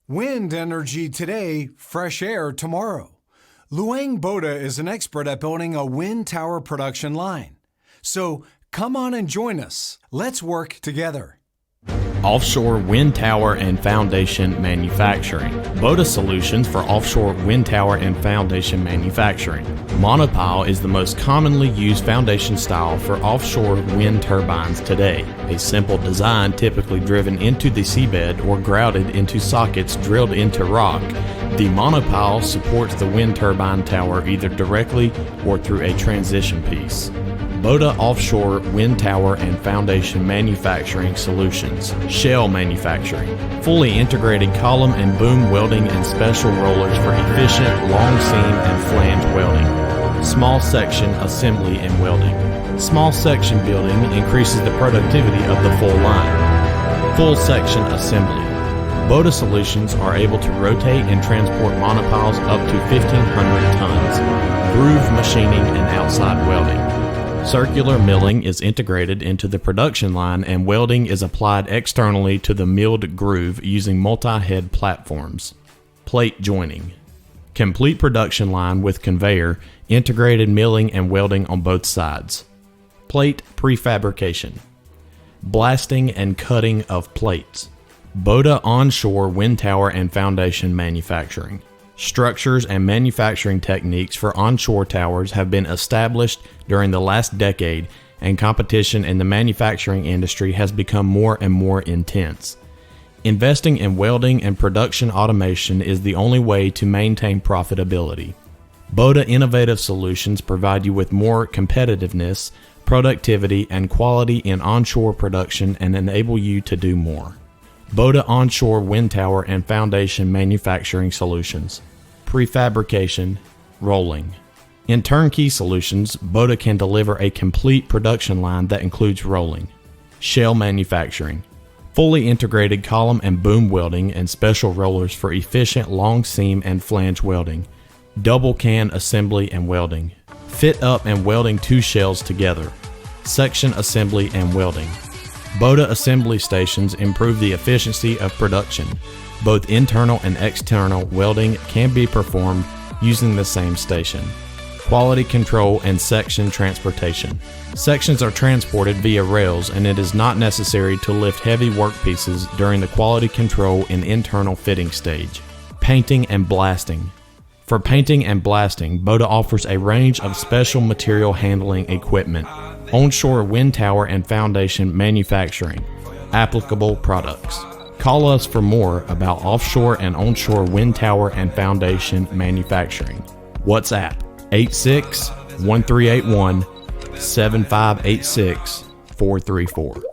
Wind energy today, fresh air tomorrow. Luoyang BOTA is an expert at building a wind tower production line. So come on and join us. Let's work together. Offshore wind tower and foundation manufacturing. BOTA solutions for offshore wind tower and foundation manufacturing. Monopile is the most commonly used foundation style for offshore wind turbines today. A simple design typically driven into the seabed or grouted into sockets drilled into rock. The monopile supports the wind turbine tower either directly or through a transition piece. BOTA Offshore Wind Tower and Foundation Manufacturing Solutions. Shell Manufacturing. Fully integrated column and boom welding and special rollers for efficient long seam and flange welding. Small section assembly and welding. Small section building increases the productivity of the full line. Full section assembly. BOTA solutions are able to rotate and transport monopiles up to 1,500 tons. Groove machining and outside welding. Circular milling is integrated into the production line and welding is applied externally to the milled groove using multi-head platforms. Plate joining. Complete production line with conveyor, integrated milling and welding on both sides. Plate prefabrication. Blasting and cutting of plates. BOTA onshore wind tower and foundation manufacturing. Structures and manufacturing techniques for onshore towers have been established during the last decade, and competition in the manufacturing industry has become more and more intense. Investing in welding and production automation is the only way to maintain profitability. BOTA innovative solutions provide you with more competitiveness, productivity, and quality in onshore production and enable you to do more. BOTA onshore wind tower and foundation manufacturing solutions. Prefabrication, rolling. In turnkey solutions, BOTA can deliver a complete production line that includes rolling. Shell manufacturing. Fully integrated column and boom welding and special rollers for efficient long seam and flange welding. Double can assembly and welding. Fit up and welding two shells together. Section assembly and welding. BOTA assembly stations improve the efficiency of production. Both internal and external welding can be performed using the same station. Quality control and section transportation. Sections are transported via rails and it is not necessary to lift heavy workpieces during the quality control and internal fitting stage. Painting and blasting. For painting and blasting, BOTA offers a range of special material handling equipment. Onshore wind tower and foundation manufacturing. Applicable products. Call us for more about offshore and onshore wind tower and foundation manufacturing. WhatsApp 86 1381 7586 434.